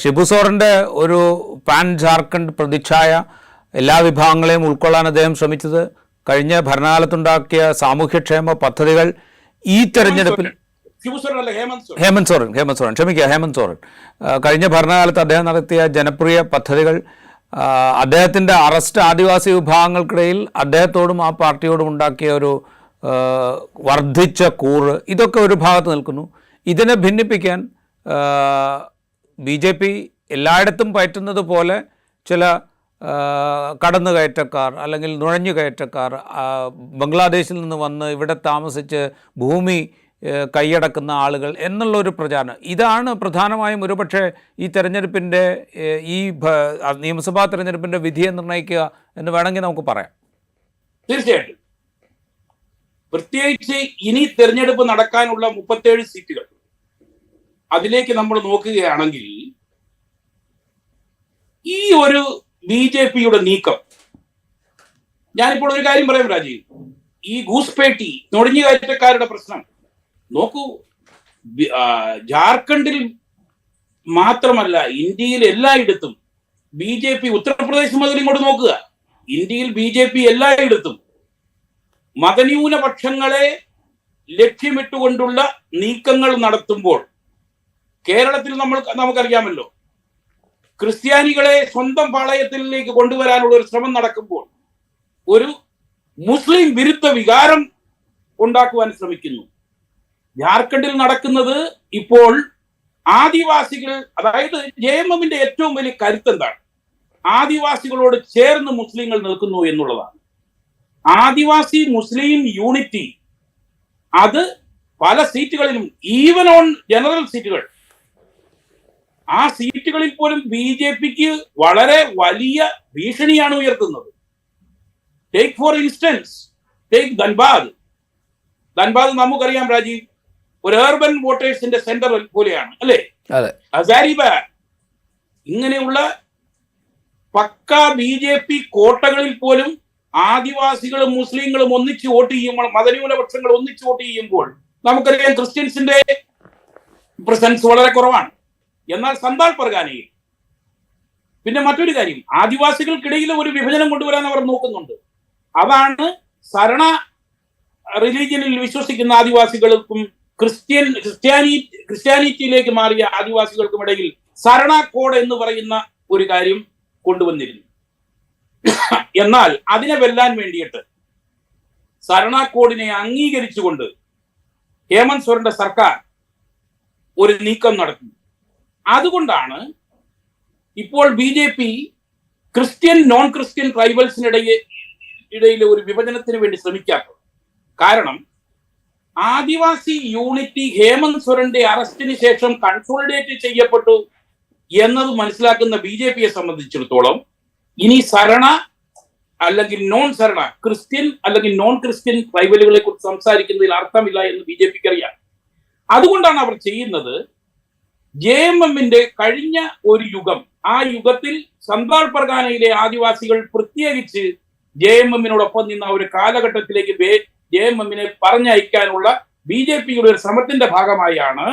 ഷിബു സോറൻ്റെ ഒരു പാൻ ജാർഖണ്ഡ് പ്രതിച്ഛായ എല്ലാ വിഭാഗങ്ങളെയും ഉൾക്കൊള്ളാൻ അദ്ദേഹം ശ്രമിച്ചത് കഴിഞ്ഞ ഭരണകാലത്തുണ്ടാക്കിയ സാമൂഹ്യക്ഷേമ പദ്ധതികൾ ഈ തെരഞ്ഞെടുപ്പിൽ ഹേമന്ത് സോറൻ കഴിഞ്ഞ ഭരണകാലത്ത് അദ്ദേഹം നടത്തിയ ജനപ്രിയ പദ്ധതികൾ, അദ്ദേഹത്തിൻ്റെ അറസ്റ്റ് ആദിവാസി വിഭാഗങ്ങൾക്കിടയിൽ അദ്ദേഹത്തോടും ആ പാർട്ടിയോടും ഉണ്ടാക്കിയ ഒരു വർദ്ധിച്ച കൂറ്, ഇതൊക്കെ ഒരു ഭാഗത്ത് നിൽക്കുന്നു. ഇതിനെ ഭിന്നിപ്പിക്കാൻ BJP എല്ലായിടത്തും പയറ്റുന്നത് പോലെ ചില കടന്നുകയറ്റക്കാർ അല്ലെങ്കിൽ നുഴഞ്ഞുകയറ്റക്കാർ ബംഗ്ലാദേശിൽ നിന്ന് വന്ന് ഇവിടെ താമസിച്ച് ഭൂമി കൈയടക്കുന്ന ആളുകൾ എന്നുള്ളൊരു പ്രചാരണം, ഇതാണ് പ്രധാനമായും ഒരുപക്ഷെ ഈ തെരഞ്ഞെടുപ്പിൻ്റെ ഈ നിയമസഭാ തെരഞ്ഞെടുപ്പിൻ്റെ വിധിയെ നിർണ്ണയിക്കുക എന്ന് വേണമെങ്കിൽ നമുക്ക് പറയാം. തീർച്ചയായിട്ടും. പ്രത്യേകിച്ച് ഇനി തെരഞ്ഞെടുപ്പ് നടക്കാനുള്ള 37 സീറ്റുകൾ അതിലേക്ക് നമ്മൾ നോക്കുകയാണെങ്കിൽ ഈ ഒരു BJPയുടെ നീക്കം, ഞാനിപ്പോൾ ഒരു കാര്യം പറയാം രാജീവ്, ഈ ഗൂസ്പേട്ടി നുഴഞ്ഞുകയറ്റക്കാരുടെ പ്രശ്നം നോക്കൂ. ജാർഖണ്ഡിൽ മാത്രമല്ല, ഇന്ത്യയിൽ എല്ലായിടത്തും BJP, ഉത്തർപ്രദേശ് മുതൽ ഇങ്ങോട്ട് നോക്കുക, ഇന്ത്യയിൽ BJP എല്ലായിടത്തും മതന്യൂനപക്ഷങ്ങളെ ലക്ഷ്യമിട്ടുകൊണ്ടുള്ള നീക്കങ്ങൾ നടത്തുമ്പോൾ, കേരളത്തിൽ നമുക്കറിയാമല്ലോ, ക്രിസ്ത്യാനികളെ സ്വന്തം പാളയത്തിലേക്ക് കൊണ്ടുവരാനുള്ള ഒരു ശ്രമം നടക്കുമ്പോൾ ഒരു മുസ്ലിം വിരുദ്ധ വികാരം ഉണ്ടാക്കുവാൻ ശ്രമിക്കുന്നു. ജാർഖണ്ഡിൽ നടക്കുന്നത് ഇപ്പോൾ ആദിവാസികൾ, അതായത് JMMന്റെ ഏറ്റവും വലിയ കരുത്ത് എന്താണ്? ആദിവാസികളോട് ചേർന്ന് മുസ്ലിങ്ങൾ നിൽക്കുന്നു എന്നുള്ളതാണ്. ആദിവാസി മുസ്ലിം യൂണിറ്റി അത് പല സീറ്റുകളിലും, ഈവൻ ഓൺ ജനറൽ സീറ്റുകൾ, ആ സീറ്റുകളിൽ പോലും BJPക്ക് വളരെ വലിയ ഭീഷണിയാണ് ഉയർത്തുന്നത്. Take for instance, take Dhanbad നമുക്കറിയാം രാജീവ്, ഒരു ഏർബൻ വോട്ടേഴ്സിന്റെ സെന്റർ പോലെയാണ് അല്ലേ? ഹസാരിബാഗ്, ഇങ്ങനെയുള്ള പക്ക BJP കോട്ടകളിൽ പോലും ആദിവാസികളും മുസ്ലിങ്ങളും ഒന്നിച്ച് വോട്ട് ചെയ്യുമ്പോൾ, മതന്യൂനപക്ഷങ്ങൾ ഒന്നിച്ച് വോട്ട് ചെയ്യുമ്പോൾ നമുക്കറിയാം ക്രിസ്ത്യൻസിന്റെ പ്രസൻസ് വളരെ കുറവാണ്. എന്നാൽ സന്താൾ പർഗാനയിൽ പിന്നെ മറ്റൊരു കാര്യം, ആദിവാസികൾക്കിടയിൽ ഒരു വിഭജനം കൊണ്ടുവരാൻ അവർ നോക്കുന്നുണ്ട്. അതാണ് സരണ റിലീജിയനിൽ വിശ്വസിക്കുന്ന ആദിവാസികൾക്കും ക്രിസ്ത്യാനിറ്റിയിലേക്ക് മാറിയ ആദിവാസികൾക്കും ഇടയിൽ സരണ കോഡ് എന്ന് പറയുന്ന ഒരു കാര്യം കൊണ്ടുവന്നിരുന്നു. എന്നാൽ അതിനെ വെല്ലാൻ വേണ്ടിയിട്ട് സരണ കോഡിനെ അംഗീകരിച്ചുകൊണ്ട് ഹേമന്ത് സോറന്റെ സർക്കാർ ഒരു നീക്കം നടത്തി. അതുകൊണ്ടാണ് ഇപ്പോൾ BJP ക്രിസ്ത്യൻ നോൺ ക്രിസ്ത്യൻ ട്രൈബൽസിനിടയിൽ ഒരു വിഭജനത്തിന് വേണ്ടി ശ്രമിക്കാത്തത്. കാരണം ആദിവാസി യൂണിറ്റി ഹേമന്ത് സോറന്റെ അറസ്റ്റിന് ശേഷം കൺസോളിഡേറ്റ് ചെയ്യപ്പെട്ടു എന്നത് മനസ്സിലാക്കുന്ന BJPയെ സംബന്ധിച്ചിടത്തോളം ഇനി സരണ അല്ലെങ്കിൽ നോൺ സരണ, ക്രിസ്ത്യൻ അല്ലെങ്കിൽ നോൺ ക്രിസ്ത്യൻ ട്രൈബലുകളെ കുറിച്ച് സംസാരിക്കുന്നതിൽ അർത്ഥമില്ല എന്ന് BJPക്ക് അറിയാം. അതുകൊണ്ടാണ് അവർ ചെയ്യുന്നത്, JMMന്റെ കഴിഞ്ഞ ഒരു യുഗം, ആ യുഗത്തിൽ സന്താൾ പർഗാനയിലെ ആദിവാസികൾ പ്രത്യേകിച്ച് JMMനോടൊപ്പം നിന്ന ഒരു കാലഘട്ടത്തിലേക്ക് JMMനെ പറഞ്ഞയക്കാനുള്ള BJPയുടെ ഒരു ശ്രമത്തിന്റെ ഭാഗമായാണ്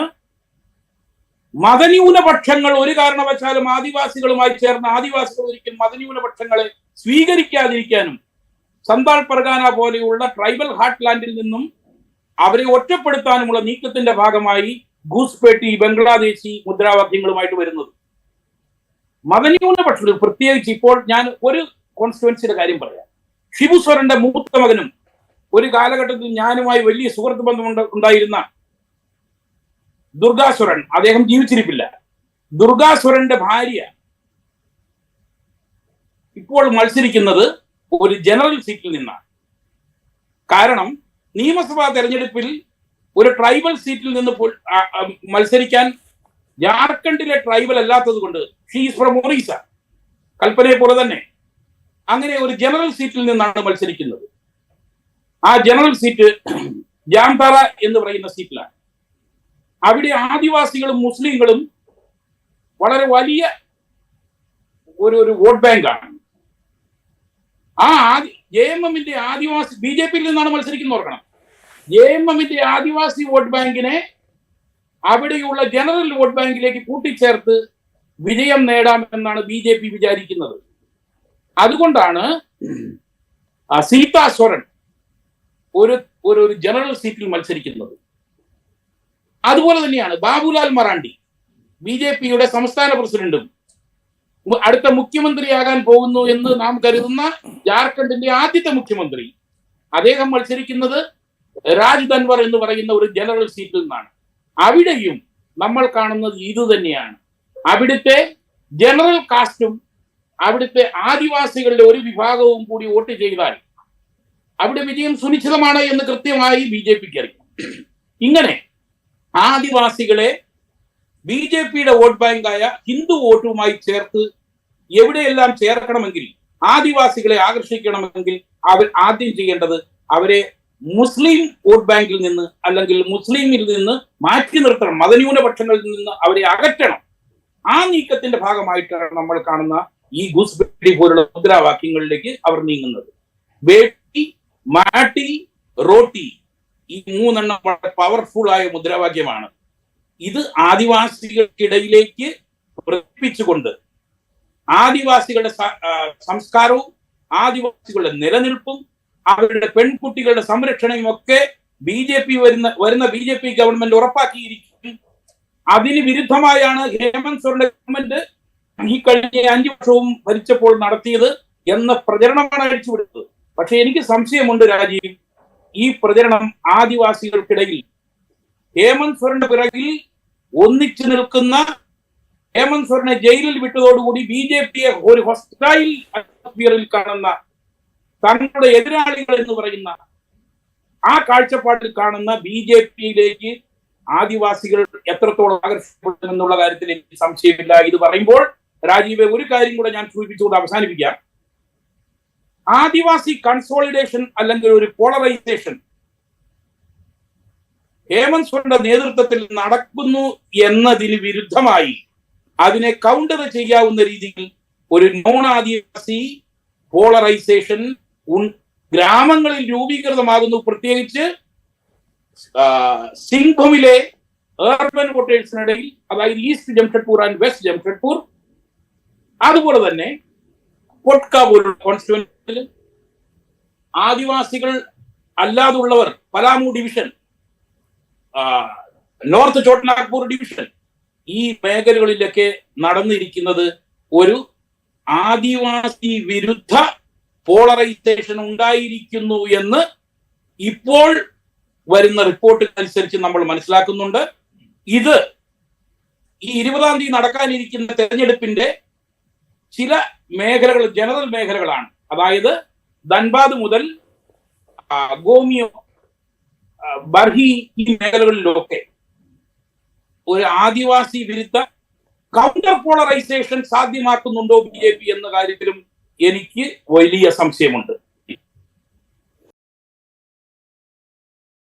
മതന്യൂനപക്ഷങ്ങൾ ഒരു കാരണവശാലും ആദിവാസികളുമായി ചേർന്ന് ആദിവാസികൾ ഒരിക്കലും മതന്യൂനപക്ഷങ്ങളെ സ്വീകരിക്കാതിരിക്കാനും സന്താൾ പർഗാന പോലെയുള്ള ട്രൈബൽ ഹാർട്ട്ലാൻഡിൽ നിന്നും അവരെ ഒറ്റപ്പെടുത്താനുമുള്ള നീക്കത്തിന്റെ ഭാഗമായി ഗൂസ്പേട്ടി ബംഗ്ലാദേശി മുദ്രാവാക്യങ്ങളുമായിട്ട് വരുന്നത്. മതന്യൂനപക്ഷങ്ങൾ പ്രത്യേകിച്ച് ഇപ്പോൾ ഞാൻ ഒരു കോൺസ്റ്റിറ്റ്യുവൻസിയുടെ കാര്യം പറയാം. ഷിബു സോറന്റെ മൂത്ത മകനും ഒരു കാലഘട്ടത്തിൽ ഞാനുമായി വലിയ സുഹൃത്ത് ബന്ധം ഉണ്ടായിരുന്ന ദുർഗാ സോറൻ, അദ്ദേഹം ജീവിച്ചിരിപ്പില്ല. ദുർഗാ സോറന്റെ ഭാര്യ ഇപ്പോൾ മത്സരിക്കുന്നത് ഒരു ജനറൽ സീറ്റിൽ നിന്നാണ്. കാരണം നിയമസഭാ തെരഞ്ഞെടുപ്പിൽ ഒരു ട്രൈബൽ സീറ്റിൽ നിന്ന് മത്സരിക്കാൻ ജാർഖണ്ഡിലെ ട്രൈബൽ അല്ലാത്തത് കൊണ്ട്, ഷീസ് ഫ്രം ഒറീസ, കൽപ്പനയെ പോലെ തന്നെ, അങ്ങനെ ഒരു ജനറൽ സീറ്റിൽ നിന്നാണ് മത്സരിക്കുന്നത്. ആ ജനറൽ സീറ്റ് ജാംതാറ എന്ന് പറയുന്ന സീറ്റിലാണ്. അവിടെ ആദിവാസികളും മുസ്ലിങ്ങളും വളരെ വലിയ ഒരു വോട്ട് ബാങ്കാണ്. ആ JMMന്റെ ആദിവാസി, BJPയിൽ നിന്നാണ് മത്സരിക്കുന്നത് ഓർക്കണം. JMMന്റെ ആദിവാസി വോട്ട് ബാങ്കിനെ അവിടെയുള്ള ജനറൽ വോട്ട് ബാങ്കിലേക്ക് കൂട്ടിച്ചേർത്ത് വിജയം നേടാമെന്നാണ് BJP വിചാരിക്കുന്നത്. അതുകൊണ്ടാണ് സീതാ സോറൻ ഒരു ജനറൽ സീറ്റിൽ മത്സരിക്കുന്നത്. അതുപോലെ തന്നെയാണ് ബാബുലാൽ മറാണ്ടി, BJPയുടെ സംസ്ഥാന പ്രസിഡന്റും അടുത്ത മുഖ്യമന്ത്രിയാകാൻ പോകുന്നു എന്ന് നാം കരുതുന്ന ജാർഖണ്ഡിന്റെ ആദ്യത്തെ മുഖ്യമന്ത്രി. അദ്ദേഹം മത്സരിക്കുന്നത് രാജ് ദൻവർ എന്ന് പറയുന്ന ഒരു ജനറൽ സീറ്റിൽ നിന്നാണ്. അവിടെയും നമ്മൾ കാണുന്നത് ഇത് തന്നെയാണ്. അവിടുത്തെ ജനറൽ കാസ്റ്റും അവിടുത്തെ ആദിവാസികളുടെ ഒരു വിഭാഗവും കൂടി വോട്ട് ചെയ്താൽ അവിടെ വിജയം സുനിശ്ചിതമാണ് എന്ന് കൃത്യമായി BJPക്ക് അറിയാം. ഇങ്ങനെ ആദിവാസികളെ BJPയുടെ വോട്ട് ബാങ്കായ ഹിന്ദു വോട്ടുമായി ചേർത്ത് എവിടെയെല്ലാം ചേർക്കണമെങ്കിൽ, ആദിവാസികളെ ആകർഷിക്കണമെങ്കിൽ അവർ ആദ്യം ചെയ്യേണ്ടത് അവരെ മുസ്ലിം വോട്ട് ബാങ്കിൽ നിന്ന് അല്ലെങ്കിൽ മുസ്ലിമിൽ നിന്ന് മാറ്റി നിർത്തണം, മതന്യൂനപക്ഷങ്ങളിൽ നിന്ന് അവരെ അകറ്റണം. ആ നീക്കത്തിന്റെ ഭാഗമായിട്ടാണ് നമ്മൾ കാണുന്ന ഈ ഗൂസ്ബെറി പോലുള്ള മുദ്രാവാക്യങ്ങളിലേക്ക് അവർ നീങ്ങുന്നത്. ബേട്ടി, മാട്ടി, റോട്ടി, ഈ മൂന്നെണ്ണം വളരെ പവർഫുൾ ആയ മുദ്രാവാക്യമാണ്. ഇത് ആദിവാസികൾക്കിടയിലേക്ക് പ്രകടിപ്പിച്ചുകൊണ്ട് ആദിവാസികളുടെ സംസ്കാരവും ആദിവാസികളുടെ നിലനിൽപ്പും അവരുടെ പെൺകുട്ടികളുടെ സംരക്ഷണയും ഒക്കെ വരുന്ന BJP ഗവൺമെന്റ് ഉറപ്പാക്കിയിരിക്കും. അതിന് വിരുദ്ധമായാണ് ഹേമന്ത് സോറന്റെ ഗവൺമെന്റ് ഈ കഴിഞ്ഞ 5 വർഷവും ഭരിച്ചപ്പോൾ നടത്തിയത് എന്ന പ്രചരണമാണ് അഴിച്ചുവിടുന്നത്. പക്ഷെ എനിക്ക് സംശയമുണ്ട് രാജീവ്, ഈ പ്രചരണം ആദിവാസികൾക്കിടയിൽ ഹേമന്ത് സോറന്റെ പിറകിൽ ഒന്നിച്ചു നിൽക്കുന്ന, ഹേമന്ത് സോറനെ ജയിലിൽ വിട്ടതോടുകൂടി BJPയെ ഒരു ഹോസ്റ്റൈൽ അറ്റ്മോസ്ഫിയറിൽ കാണുന്ന, തങ്ങളുടെ എതിരാളികൾ എന്ന് പറയുന്ന ആ കാഴ്ചപ്പാടിൽ കാണുന്ന BJPയിലേക്ക് ആദിവാസികൾ എത്രത്തോളം ആകർഷിക്കപ്പെടുമെന്നുള്ള കാര്യത്തിൽ എനിക്ക് സംശയമില്ല. ഇത് പറയുമ്പോൾ രാജീവ്, ഒരു കാര്യം കൂടെ ഞാൻ സൂചിപ്പിച്ചുകൊണ്ട് അവസാനിപ്പിക്കാം. ആദിവാസി കൺസോളിഡേഷൻ അല്ലെങ്കിൽ ഒരു പോളറൈസേഷൻ ഹേമന്ത് സോറന്റെ നേതൃത്വത്തിൽ നടക്കുന്നു എന്നതിന് വിരുദ്ധമായി അതിനെ കൗണ്ടർ ചെയ്യാവുന്ന രീതിയിൽ ഒരു നോൺ ആദിവാസി പോളറൈസേഷൻ ഗ്രാമങ്ങളിൽ രൂപീകൃതമാകുന്നു. പ്രത്യേകിച്ച് സിംഗ്ഭൂമിലെ ഏർബൻ വോട്ടേഴ്സിനിടയിൽ, അതായത് east Jamshedpur and west Jamshedpur, അതുപോലെ തന്നെ കൊട്ക പോലുള്ള കോൺസ്റ്റിറ്റ്യുവൻസിൽ ആദിവാസികൾ അല്ലാതുള്ളവർ, പലാമു ഡിവിഷൻ, നോർത്ത് ചോട്ടനാഗ്പൂർ ഡിവിഷൻ, ഈ മേഖലകളിലൊക്കെ നടന്നിരിക്കുന്നത് ഒരു ആദിവാസി വിരുദ്ധ പോളറൈസേഷൻ ഉണ്ടായിരിക്കുന്നു എന്ന് ഇപ്പോൾ വരുന്ന റിപ്പോർട്ടുകൾ അനുസരിച്ച് നമ്മൾ മനസ്സിലാക്കുന്നുണ്ട്. ഇത് ഈ 20-ാം തീയതി നടക്കാനിരിക്കുന്ന തെരഞ്ഞെടുപ്പിന്റെ ചില മേഖലകൾ, ജനറൽ മേഖലകളാണ്. അതായത് ധൻബാദ് മുതൽ ഗോമിയോ, ബർഹി, ഈ മേഖലകളിലൊക്കെ ഒരു ആദിവാസി വിരുദ്ധ കൗണ്ടർ പോളറൈസേഷൻ സാധ്യമാക്കുന്നുണ്ടോ BJP എന്ന കാര്യത്തിലും എനിക്ക് വലിയ സംശയമുണ്ട്.